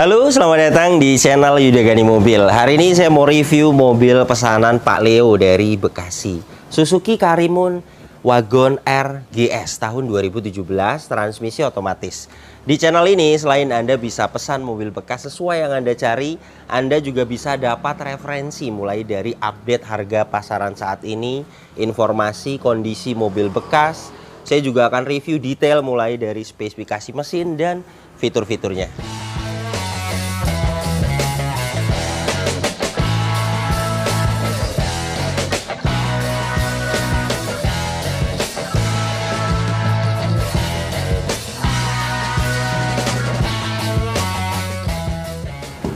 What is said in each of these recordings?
Halo, selamat datang di channel Yudagani Mobil. Hari ini saya mau review mobil pesanan Pak Leo dari Bekasi. Suzuki Karimun Wagon R GS tahun 2017, transmisi otomatis. Di channel ini selain Anda bisa pesan mobil bekas sesuai yang Anda cari, Anda juga bisa dapat referensi mulai dari update harga pasaran saat ini, informasi kondisi mobil bekas. Saya juga akan review detail mulai dari spesifikasi mesin dan fitur-fiturnya.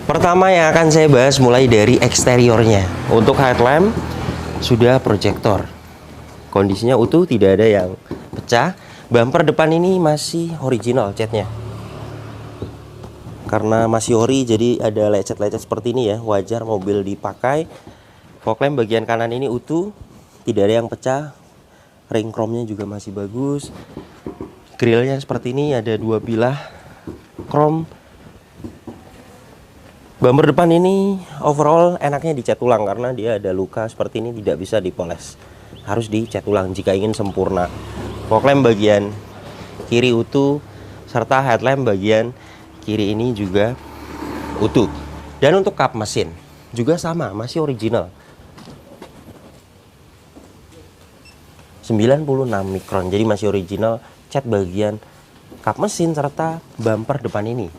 Pertama yang akan saya bahas mulai dari eksteriornya. Untuk headlamp sudah proyektor, kondisinya utuh, tidak ada yang pecah. Bumper depan ini masih original catnya, karena masih ori jadi ada lecet-lecet seperti ini ya, wajar mobil dipakai. Fog lamp bagian kanan ini utuh, tidak ada yang pecah. Ring chrome-nya juga masih bagus. Grillnya seperti ini, ada dua bilah chrome. Bumper depan ini overall enaknya dicat ulang karena dia ada luka seperti ini, tidak bisa dipoles, harus dicat ulang jika ingin sempurna. Fog lamp bagian kiri utuh, serta headlamp bagian kiri ini juga utuh. Dan untuk kap mesin juga sama, masih original, 96 mikron, jadi masih original. Cat bagian kap mesin serta bumper depan ini.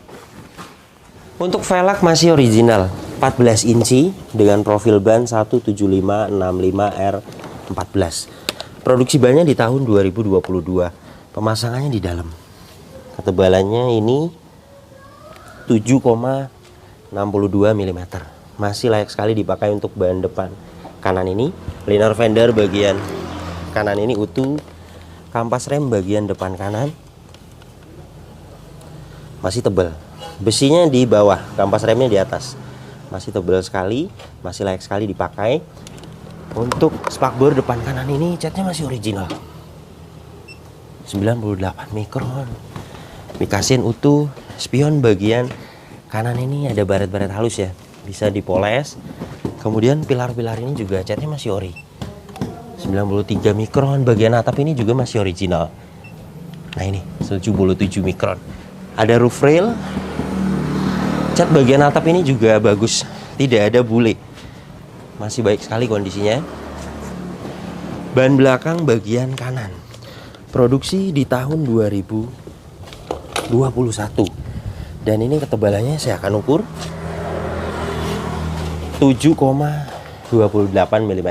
Untuk velg masih original, 14 inci dengan profil ban 17565R14. Produksi bannya di tahun 2022. Pemasangannya di dalam. Ketebalannya ini 7,62 mm. Masih layak sekali dipakai untuk ban depan kanan ini. Liner fender bagian kanan ini utuh. Kampas rem bagian depan kanan masih tebal. Besinya di bawah, kampas remnya di atas. Masih tebal sekali, masih layak sekali dipakai. Untuk spakbor depan kanan ini catnya masih original, 98 mikron. Mikasin utuh. Spion bagian kanan ini ada baret-baret halus ya, bisa dipoles. Kemudian pilar-pilar ini juga catnya masih ori, 93 mikron. Bagian atap ini juga masih original. Nah ini 77 mikron. Ada roof rail. Cat bagian atap ini juga bagus, tidak ada bule, masih baik sekali kondisinya. Ban belakang bagian kanan produksi di tahun 2021, dan ini ketebalannya saya akan ukur 7,28 mm.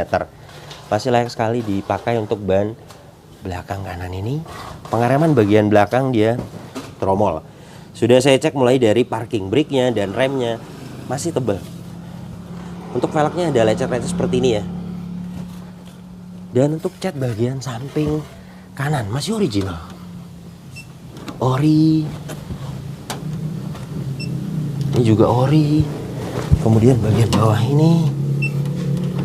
Masih layak sekali dipakai untuk ban belakang kanan ini. Pengereman bagian belakang dia tromol. Sudah saya cek mulai dari parking brake-nya dan remnya, masih tebal. Untuk velgnya ada lecet-lecet seperti ini ya. Dan untuk cat bagian samping kanan masih original, ori. Ini juga ori. Kemudian bagian bawah ini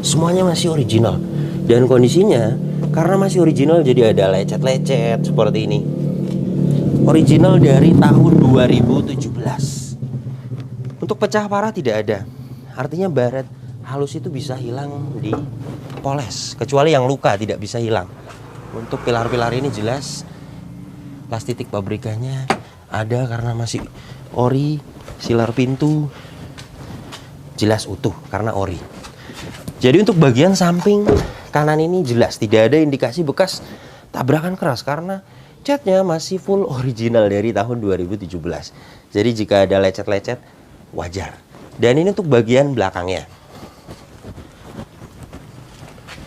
semuanya masih original. Dan kondisinya karena masih original jadi ada lecet-lecet seperti ini. Original dari tahun 2017. Untuk pecah parah tidak ada. Artinya baret halus itu bisa hilang di poles, kecuali yang luka tidak bisa hilang. Untuk pilar-pilar ini jelas las titik pabrikannya ada karena masih ori. Silar pintu jelas utuh karena ori. Jadi untuk bagian samping kanan ini jelas tidak ada indikasi bekas tabrakan keras karena catnya masih full original dari tahun 2017. Jadi jika ada lecet-lecet wajar. Dan ini untuk bagian belakangnya.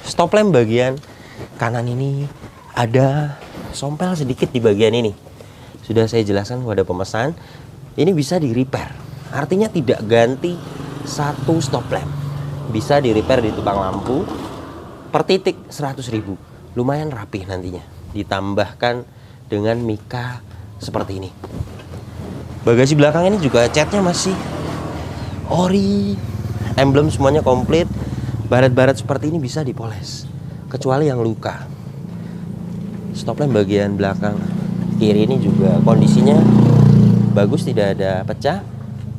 Stop lamp bagian kanan ini ada sompel sedikit di bagian ini. Sudah saya jelaskan kepada pemesan, ini bisa di repair. Artinya tidak ganti satu stop lamp. Bisa di repair di tukang lampu. Per titik 100.000. Lumayan rapih nantinya. Ditambahkan dengan mika seperti ini. Bagasi belakang ini juga catnya masih ori. Emblem semuanya komplit. Baret-baret seperti ini bisa dipoles, kecuali yang luka. Stop lamp bagian belakang kiri ini juga kondisinya bagus, tidak ada pecah.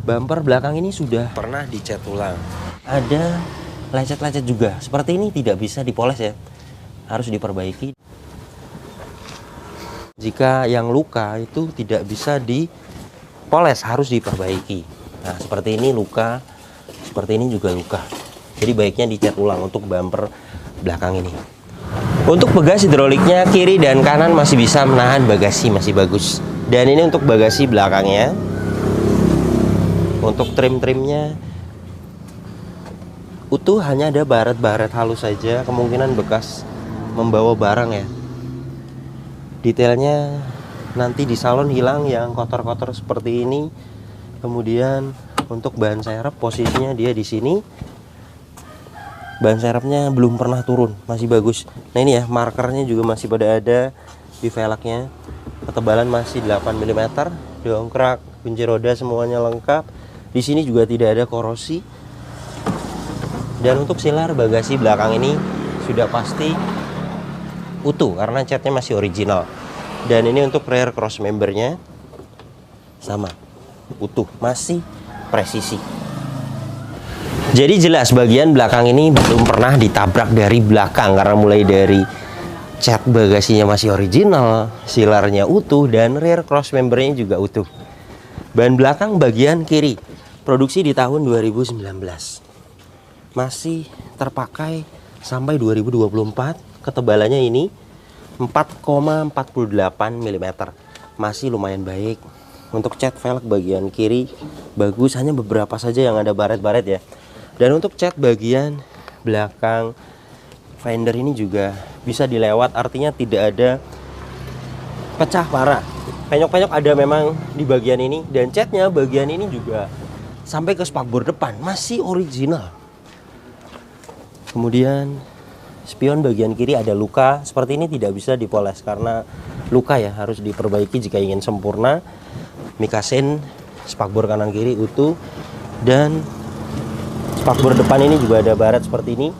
Bumper belakang ini sudah pernah dicat ulang. Ada lecet-lecet juga. Seperti ini tidak bisa dipoles ya. Harus diperbaiki. Jika yang luka itu tidak bisa dipoles, harus diperbaiki. Nah, seperti ini luka, seperti ini juga luka. Jadi baiknya dicat ulang untuk bumper belakang ini. Untuk bagasi hidroliknya kiri dan kanan masih bisa menahan bagasi, masih bagus. Dan ini untuk bagasi belakangnya. Untuk trim-trimnya utuh, hanya ada baret-baret halus saja, kemungkinan bekas membawa barang ya. Detailnya nanti di salon hilang yang kotor-kotor seperti ini. Kemudian untuk ban serep posisinya dia di sini. Ban serepnya belum pernah turun, masih bagus. Nah ini ya, markernya juga masih pada ada di velgnya. Ketebalan masih 8 mm, dongkrak, kunci roda semuanya lengkap. Di sini juga tidak ada korosi. Dan untuk silar bagasi belakang ini sudah pasti utuh karena catnya masih original. Dan ini untuk rear cross membernya sama, utuh, masih presisi. Jadi jelas bagian belakang ini belum pernah ditabrak dari belakang, karena mulai dari cat bagasinya masih original, silarnya utuh, dan rear cross membernya juga utuh. Ban belakang bagian kiri produksi di tahun 2019, masih terpakai sampai 2024. Ketebalannya ini 4,48 mm, masih lumayan baik. Untuk cat velg bagian kiri bagus, hanya beberapa saja yang ada baret-baret ya. Dan untuk cat bagian belakang fender ini juga bisa dilewat, artinya tidak ada pecah parah. Penyok-penyok ada memang di bagian ini, dan catnya bagian ini juga sampai ke spakbor depan masih original. Kemudian spion bagian kiri ada luka, seperti ini tidak bisa dipoles karena luka ya, harus diperbaiki jika ingin sempurna. Mikasen spakbor kanan kiri utuh, dan spakbor depan ini juga ada baret seperti ini,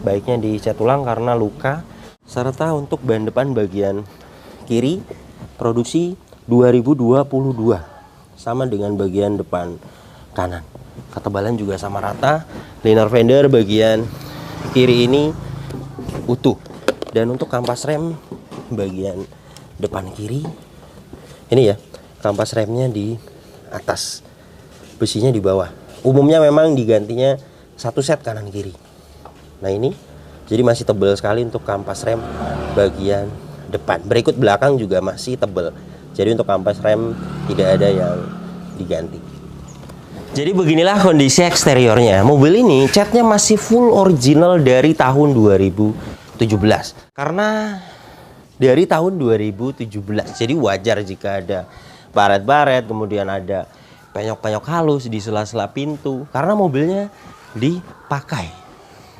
baiknya dicat ulang karena luka. Serta untuk ban depan bagian kiri produksi 2022, sama dengan bagian depan kanan. Ketebalan juga sama rata. Liner fender bagian kiri ini utuh. Dan untuk kampas rem bagian depan kiri ini ya, kampas remnya di atas, besinya di bawah. Umumnya memang digantinya satu set kanan kiri. Nah ini jadi masih tebal sekali untuk kampas rem bagian depan. Berikut belakang juga masih tebal. Jadi untuk kampas rem tidak ada yang diganti. Jadi beginilah kondisi eksteriornya. Mobil ini catnya masih full original dari tahun 2017. Karena dari tahun 2017, jadi wajar jika ada baret-baret, kemudian ada penyok-penyok halus di sela-sela pintu, karena mobilnya dipakai.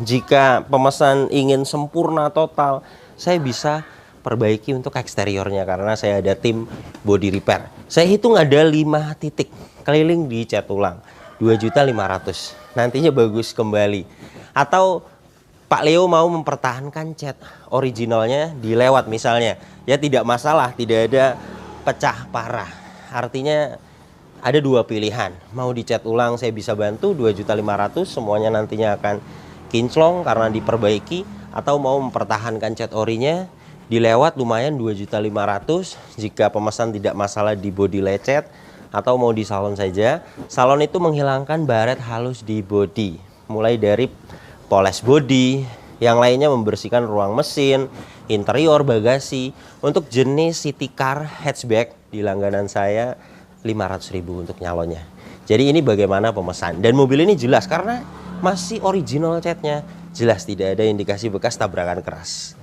Jika pemesan ingin sempurna total, saya bisa perbaiki untuk eksteriornya karena saya ada tim body repair. Saya hitung ada 5 titik keliling dicat ulang, 2.500.000. Nantinya bagus kembali. Atau Pak Leo mau mempertahankan cat originalnya dilewat misalnya, ya tidak masalah, tidak ada pecah parah. Artinya ada 2 pilihan. Mau dicat ulang saya bisa bantu 2.500.000, semuanya nantinya akan kinclong karena diperbaiki. Atau mau mempertahankan cat orinya dilewat, lumayan 2.500.000 jika pemesan tidak masalah di bodi lecet. Atau mau di salon saja. Salon itu menghilangkan baret halus di bodi, mulai dari poles bodi, yang lainnya membersihkan ruang mesin, interior, bagasi. Untuk jenis city car hatchback di langganan saya 500.000 untuk nyalonnya. Jadi ini bagaimana pemesan. Dan mobil ini jelas karena masih original catnya, jelas tidak ada indikasi bekas tabrakan keras.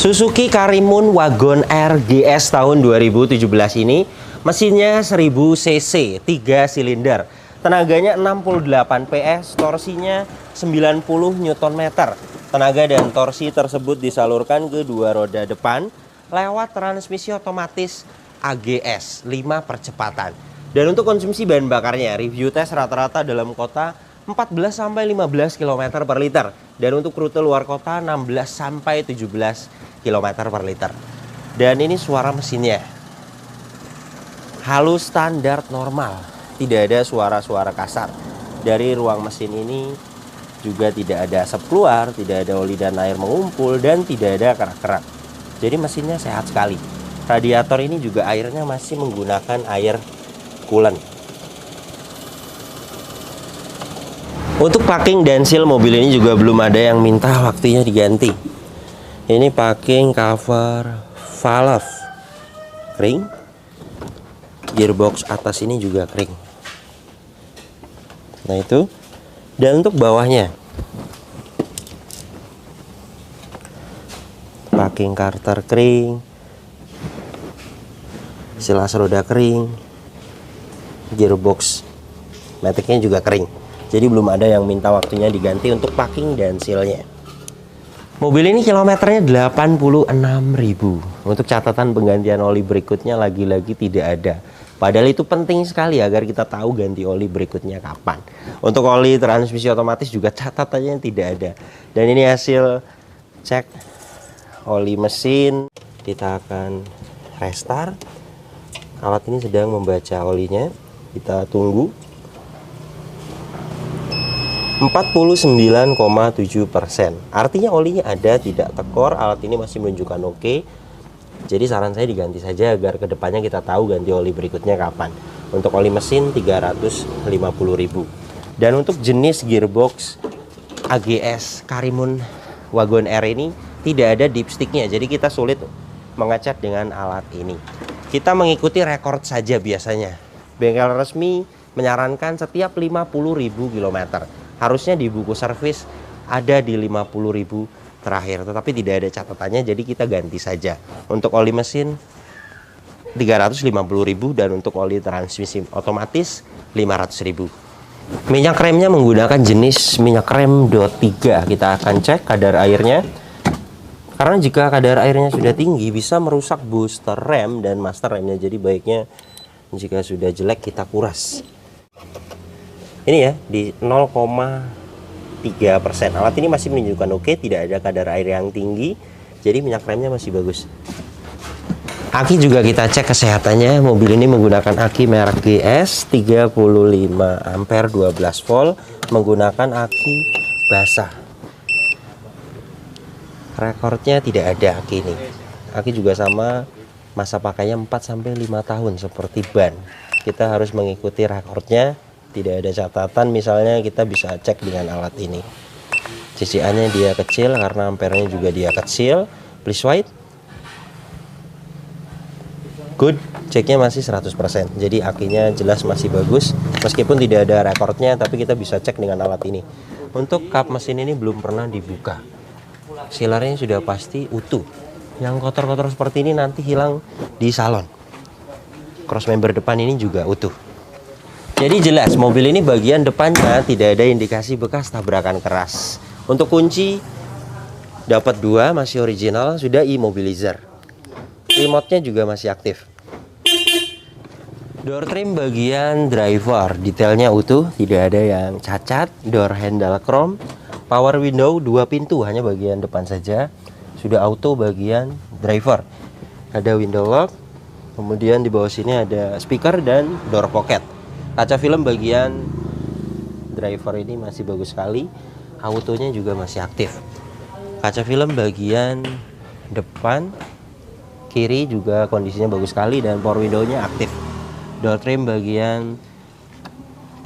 Suzuki Karimun Wagon R GS tahun 2017 ini mesinnya 1000 cc, 3 silinder, tenaganya 68 PS, torsinya 90 Nm. Tenaga dan torsi tersebut disalurkan ke 2 roda depan lewat transmisi otomatis AGS 5 percepatan. Dan untuk konsumsi bahan bakarnya, review tes rata-rata dalam kota 14-15 km per liter. Dan untuk rute luar kota 16-17 km per liter. Dan ini suara mesinnya halus, standar, normal, tidak ada suara-suara kasar. Dari ruang mesin ini juga tidak ada asap keluar, tidak ada oli dan air mengumpul, dan tidak ada kerak-kerak. Jadi mesinnya sehat sekali. Radiator ini juga airnya masih menggunakan air coolant. Untuk packing dan seal mobil ini juga belum ada yang minta waktunya diganti. Ini packing cover valve kering, gearbox atas ini juga kering. Nah itu. Dan untuk bawahnya, packing karter kering, silas roda kering, gearbox maticnya juga kering. Jadi belum ada yang minta waktunya diganti untuk packing dan sealnya. Mobil ini kilometernya 86.000. Untuk catatan penggantian oli berikutnya lagi-lagi tidak ada. Padahal itu penting sekali agar kita tahu ganti oli berikutnya kapan. Untuk oli transmisi otomatis juga catatannya tidak ada. Dan ini hasil cek oli mesin. Kita akan restart. Alat ini sedang membaca olinya. Kita tunggu. 49,7%. Artinya olinya ada, tidak tekor. Alat ini masih menunjukkan oke. Jadi saran saya diganti saja agar kedepannya kita tahu ganti oli berikutnya kapan. Untuk oli mesin 350.000. Dan untuk jenis gearbox AGS Karimun Wagon R ini tidak ada dipsticknya. Jadi kita sulit mengecek dengan alat ini. Kita mengikuti rekor saja biasanya. Bengkel resmi menyarankan setiap 50.000 km. Harusnya di buku servis ada di 50.000 terakhir, tetapi tidak ada catatannya, jadi kita ganti saja. Untuk oli mesin 350.000 dan untuk oli transmisi otomatis 500.000. Minyak remnya menggunakan jenis minyak rem DOT 3. Kita akan cek kadar airnya. Karena jika kadar airnya sudah tinggi bisa merusak booster rem dan master remnya. Jadi baiknya jika sudah jelek kita kuras. Ini ya di 0,3%. Alat ini masih menunjukkan oke, tidak ada kadar air yang tinggi, jadi minyak remnya masih bagus. Aki juga kita cek kesehatannya. Mobil ini menggunakan aki merek GS 35 ampere 12 volt, menggunakan aki basah. Rekornya tidak ada aki ini. Aki juga sama, masa pakainya 4-5 tahun seperti ban. Kita harus mengikuti rekornya. Tidak ada catatan, misalnya kita bisa cek dengan alat ini. CCA nya dia kecil karena ampernya juga dia kecil. Please wait. Good, ceknya masih 100%. Jadi akinya jelas masih bagus. Meskipun tidak ada rekornya, tapi kita bisa cek dengan alat ini. Untuk kap mesin ini belum pernah dibuka. Silarnya sudah pasti utuh. Yang kotor-kotor seperti ini nanti hilang di salon. Cross member depan ini juga utuh. Jadi jelas mobil ini bagian depannya tidak ada indikasi bekas tabrakan keras. Untuk kunci dapat 2, masih original, sudah immobilizer. Remote-nya juga masih aktif. Door trim bagian driver detailnya utuh, tidak ada yang cacat. Door handle chrome. Power window 2 pintu, hanya bagian depan saja. Sudah auto bagian driver. Ada window lock. Kemudian di bawah sini ada speaker dan door pocket. Kaca film bagian driver ini masih bagus sekali. Autonya juga masih aktif. Kaca film bagian depan kiri juga kondisinya bagus sekali dan power window-nya aktif. Door trim bagian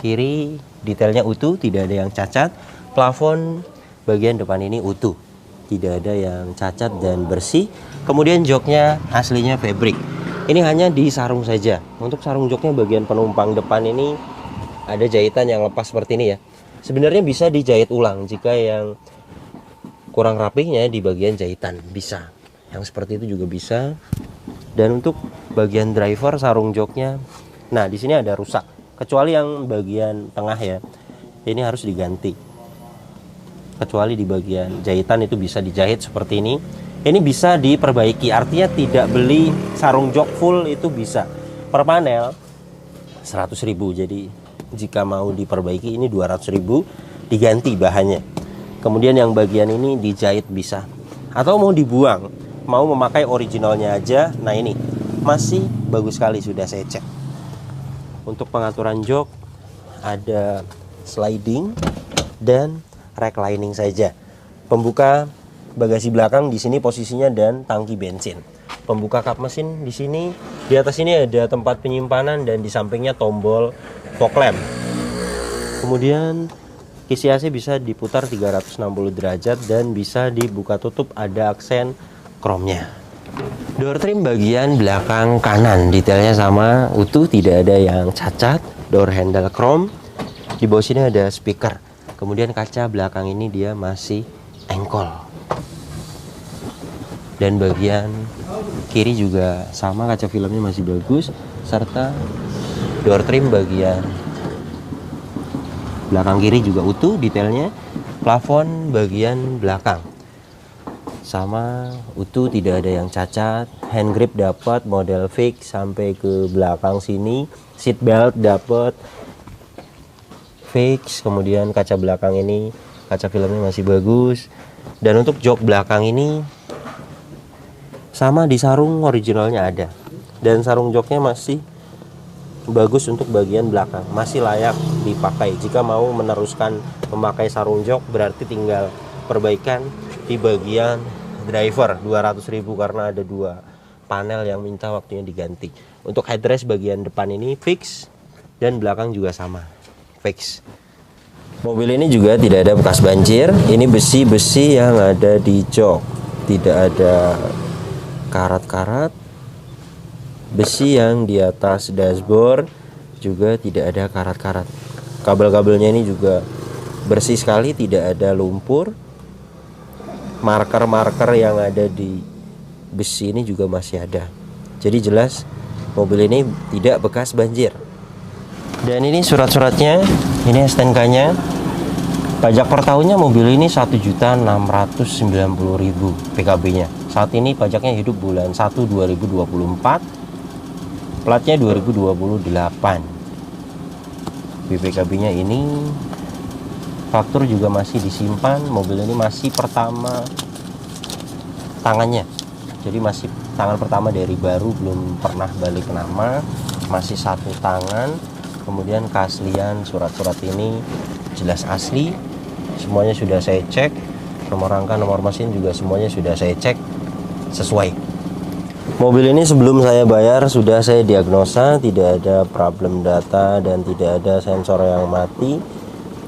kiri detailnya utuh, tidak ada yang cacat. Plafon bagian depan ini utuh, tidak ada yang cacat dan bersih. Kemudian joknya aslinya fabric. Ini hanya di sarung saja. Untuk sarung joknya bagian penumpang depan ini ada jahitan yang lepas seperti ini ya. Sebenarnya bisa dijahit ulang jika yang kurang rapihnya di bagian jahitan bisa. Yang seperti itu juga bisa. Dan untuk bagian driver sarung joknya, nah di sini ada rusak. Kecuali yang bagian tengah ya, ini harus diganti. Kecuali di bagian jahitan itu bisa dijahit seperti ini. Ini bisa diperbaiki, artinya tidak beli sarung jok full itu bisa. Per panel 100.000, jadi jika mau diperbaiki ini 200.000 diganti bahannya. Kemudian yang bagian ini dijahit bisa. Atau mau dibuang, mau memakai originalnya aja. Nah ini masih bagus sekali, sudah saya cek. Untuk pengaturan jok ada sliding dan reclining saja. Pembuka bagasi belakang di sini posisinya dan tangki bensin. Pembuka kap mesin di sini. Di atas ini ada tempat penyimpanan dan di sampingnya tombol fog lamp. Kemudian kisi AC bisa diputar 360 derajat dan bisa dibuka tutup, ada aksen chrome-nya. Door trim bagian belakang kanan detailnya sama, utuh, tidak ada yang cacat. Door handle chrome. Di bawah sini ada speaker. Kemudian kaca belakang ini dia masih engkol. Dan bagian kiri juga sama, kaca filmnya masih bagus, serta door trim bagian belakang kiri juga utuh detailnya. Plafon bagian belakang sama utuh, tidak ada yang cacat. Hand grip dapat model fix sampai ke belakang sini. Seat belt dapat fix. Kemudian kaca belakang ini, kaca filmnya masih bagus. Dan untuk jok belakang ini sama, di sarung originalnya ada. Dan sarung joknya masih bagus untuk bagian belakang, masih layak dipakai. Jika mau meneruskan memakai sarung jok, berarti tinggal perbaikan di bagian driver 200.000 karena ada 2 panel yang minta waktunya diganti. Untuk headrest bagian depan ini fix dan belakang juga sama fix. Mobil ini juga tidak ada bekas banjir. Ini besi-besi yang ada di jok, tidak ada karat-karat. Besi yang di atas dashboard juga tidak ada karat-karat. Kabel-kabelnya ini juga bersih sekali, tidak ada lumpur. Marker-marker yang ada di besi ini juga masih ada. Jadi jelas mobil ini tidak bekas banjir. Dan ini surat-suratnya, ini STNK-nya. Pajak per tahunnya mobil ini 1.690.000 PKB-nya. Saat ini pajaknya hidup bulan 1 2024. Platnya 2028. BPKB-nya ini, faktur juga masih disimpan. Mobil ini masih pertama tangannya, jadi masih tangan pertama dari baru, belum pernah balik nama, masih satu tangan. Kemudian keaslian surat-surat ini jelas asli, semuanya sudah saya cek. Nomor rangka, nomor mesin juga semuanya sudah saya cek sesuai. Mobil ini sebelum saya bayar sudah saya diagnosa, tidak ada problem data dan tidak ada sensor yang mati.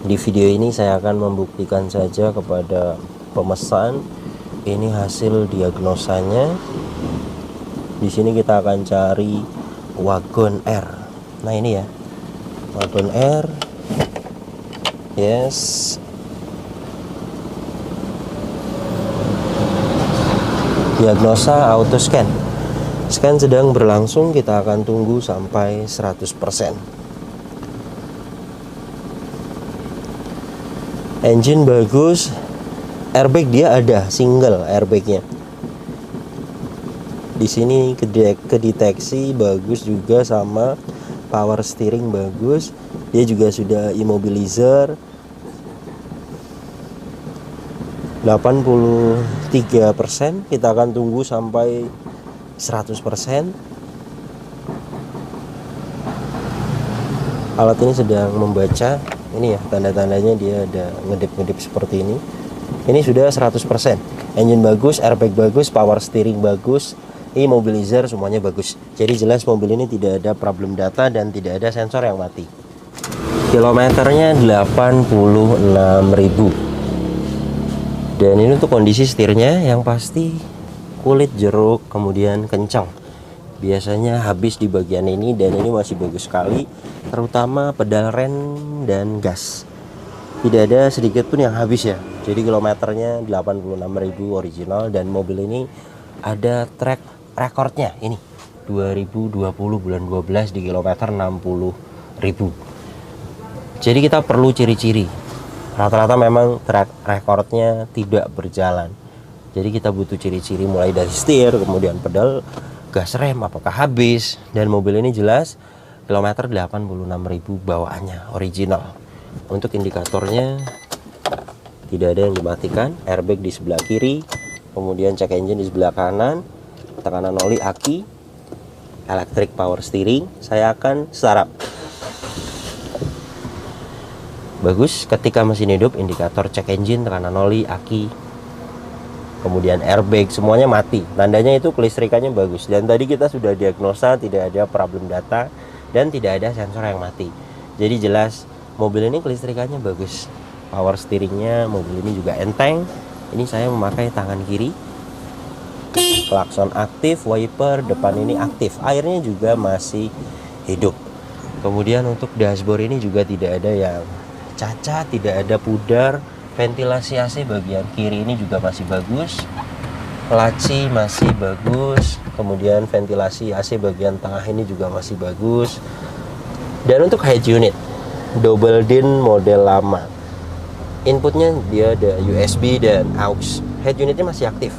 Di video ini saya akan membuktikan saja kepada pemesan. Ini hasil diagnosanya. Di sini kita akan cari Wagon R. Nah ini ya, Wagon R. Yes. Diagnosa auto scan. Scan sedang berlangsung, kita akan tunggu sampai 100%. Engine bagus, airbag dia ada, single airbagnya. Di sini kedeteksi bagus juga, sama power steering bagus. Dia juga sudah immobilizer 83%. Kita akan tunggu sampai 100%. Alat ini sedang membaca. Ini ya tanda-tandanya, dia ada ngedip-ngedip seperti ini. Ini sudah 100%. Engine bagus, airbag bagus, power steering bagus, immobilizer semuanya bagus. Jadi jelas mobil ini tidak ada problem data dan tidak ada sensor yang mati. Kilometernya 86.000. Dan ini untuk kondisi setirnya yang pasti kulit jeruk, kemudian kencang. Biasanya habis di bagian ini, dan ini masih bagus sekali, terutama pedal rem dan gas. Tidak ada sedikit pun yang habis ya. Jadi kilometernya 86.000 original, dan mobil ini ada track recordnya. Ini 2020 bulan 12 di kilometer 60.000. Jadi kita perlu ciri-ciri. Rata-rata memang track recordnya tidak berjalan. Jadi kita butuh ciri-ciri mulai dari setir, kemudian pedal, gas, rem apakah habis. Dan mobil ini jelas kilometer 86.000 bawaannya original. Untuk indikatornya tidak ada yang dimatikan. Airbag di sebelah kiri, kemudian check engine di sebelah kanan, tekanan oli, aki, electric power steering. Saya akan startup. Bagus. Ketika mesin hidup, indikator check engine, tekanan oli, aki, kemudian airbag, semuanya mati. Tandanya itu kelistrikannya bagus. Dan tadi kita sudah diagnosa tidak ada problem data dan tidak ada sensor yang mati. Jadi jelas mobil ini kelistrikannya bagus. Power steeringnya mobil ini juga enteng. Ini saya memakai tangan kiri. Klakson aktif, wiper depan ini aktif. Airnya juga masih hidup. Kemudian untuk dashboard ini juga tidak ada yang cacat, tidak ada pudar. Ventilasi AC bagian kiri ini juga masih bagus. Laci masih bagus. Kemudian ventilasi AC bagian tengah ini juga masih bagus. Dan untuk head unit double din model lama, inputnya dia ada USB dan aux. Head unitnya masih aktif.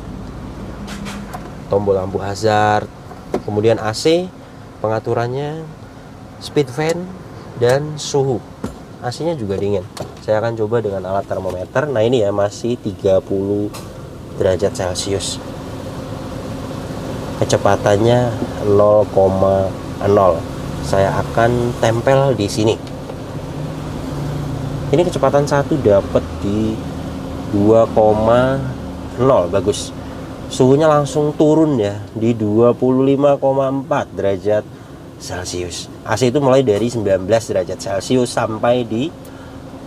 Tombol lampu hazard. Kemudian AC, pengaturannya speed fan dan suhu. AC-nya juga dingin. Saya akan coba dengan alat termometer. Nah ini ya, masih 30 derajat Celcius. Kecepatannya 0,0. Saya akan tempel di sini. Ini kecepatan 1 dapat di 2,0. Bagus. Suhunya langsung turun ya di 25,4 derajat Celcius. AC itu mulai dari 19 derajat Celcius sampai di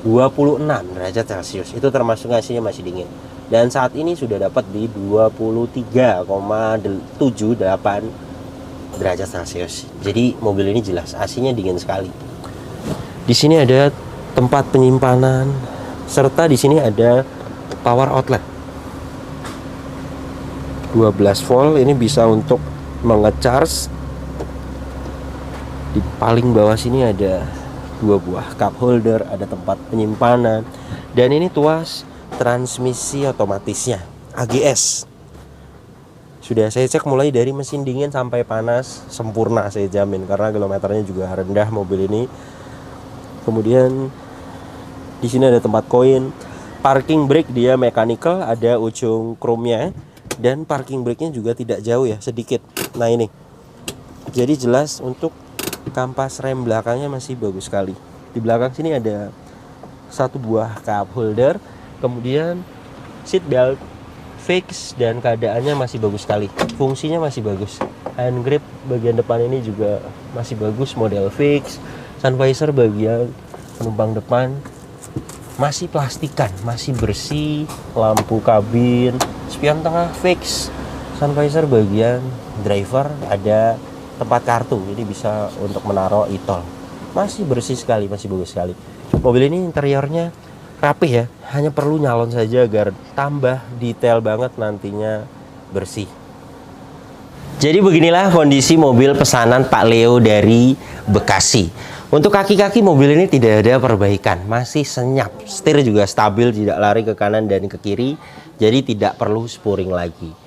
26 derajat Celcius. Itu termasuk AC-nya masih dingin. Dan saat ini sudah dapat di 23,78 derajat Celcius. Jadi mobil ini jelas AC-nya dingin sekali. Di sini ada tempat penyimpanan serta di sini ada power outlet 12 volt. Ini bisa untuk mengecharge. Di paling bawah sini ada 2 buah cup holder, ada tempat penyimpanan. Dan ini tuas transmisi otomatisnya AGS. Sudah saya cek mulai dari mesin dingin sampai panas sempurna, saya jamin, karena kilometernya juga rendah mobil ini. Kemudian di sini ada tempat koin. Parking brake dia mechanical, ada ujung chrome-nya. Dan parking brake-nya juga tidak jauh ya, sedikit. Nah ini. Jadi jelas untuk kampas rem belakangnya masih bagus sekali. Di belakang sini ada 1 buah cup holder. Kemudian seat belt fix dan keadaannya masih bagus sekali. Fungsinya masih bagus. Hand grip bagian depan ini juga masih bagus, model fix. Sun visor bagian penumpang depan masih plastikan, masih bersih. Lampu kabin, spion tengah fix. Sun visor bagian driver ada tempat kartu, jadi bisa untuk menaruh e-tol. Masih bersih sekali, masih bagus sekali. Mobil ini interiornya rapih ya, hanya perlu nyalon saja agar tambah detail banget, nantinya bersih. Jadi beginilah kondisi mobil pesanan Pak Leo dari Bekasi. Untuk kaki-kaki mobil ini tidak ada perbaikan, masih senyap. Setir juga stabil, tidak lari ke kanan dan ke kiri, jadi tidak perlu spuring lagi.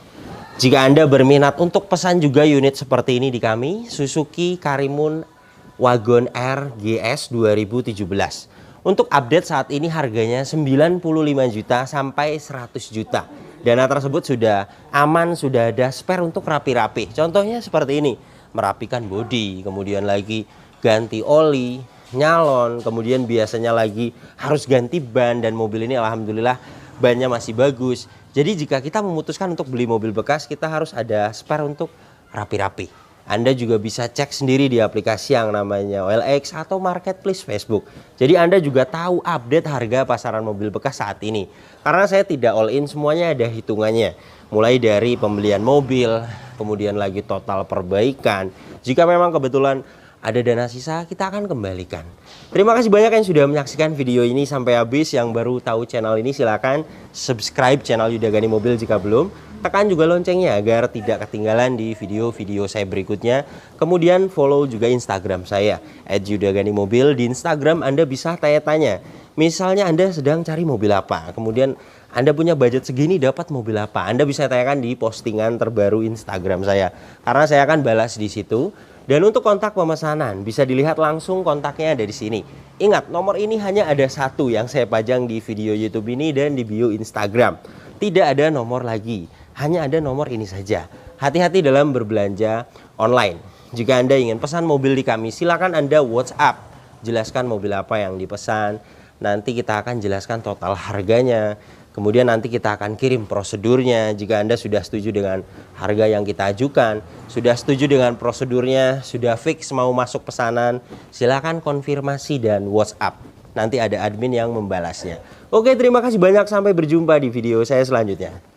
Jika Anda berminat untuk pesan juga unit seperti ini di kami, Suzuki Karimun Wagon R GS 2017. Untuk update saat ini harganya 95 juta sampai 100 juta. Dana tersebut sudah aman, sudah ada spare untuk rapi-rapi. Contohnya seperti ini, merapikan bodi, kemudian lagi ganti oli, nyalon, kemudian biasanya lagi harus ganti ban, dan mobil ini alhamdulillah bannya masih bagus. Jadi jika kita memutuskan untuk beli mobil bekas, kita harus ada spare untuk rapi-rapi. Anda juga bisa cek sendiri di aplikasi yang namanya OLX atau Marketplace Facebook. Jadi Anda juga tahu update harga pasaran mobil bekas saat ini. Karena saya tidak all in, semuanya ada hitungannya. Mulai dari pembelian mobil, kemudian lagi total perbaikan. Jika memang kebetulan ada dana sisa, kita akan kembalikan. Terima kasih banyak yang sudah menyaksikan video ini sampai habis. Yang baru tahu channel ini silakan subscribe channel Yuda Gani Mobil jika belum. Tekan juga loncengnya agar tidak ketinggalan di video-video saya berikutnya. Kemudian follow juga Instagram saya @yudaganimobil. Di Instagram Anda bisa tanya-tanya. Misalnya Anda sedang cari mobil apa, kemudian Anda punya budget segini dapat mobil apa, Anda bisa tanyakan di postingan terbaru Instagram saya, karena saya akan balas di situ. Dan untuk kontak pemesanan bisa dilihat langsung, kontaknya ada di sini. Ingat, nomor ini hanya ada satu yang saya pajang di video YouTube ini dan di bio Instagram. Tidak ada nomor lagi. hanya ada nomor ini saja. Hati-hati dalam berbelanja online. Jika Anda ingin pesan mobil di kami, silakan Anda WhatsApp. Jelaskan mobil apa yang dipesan. Nanti kita akan jelaskan total harganya. Kemudian nanti kita akan kirim prosedurnya. Jika Anda sudah setuju dengan harga yang kita ajukan, sudah setuju dengan prosedurnya, sudah fix mau masuk pesanan, silakan konfirmasi dan WhatsApp. Nanti ada admin yang membalasnya. Oke, terima kasih banyak. Sampai berjumpa di video saya selanjutnya.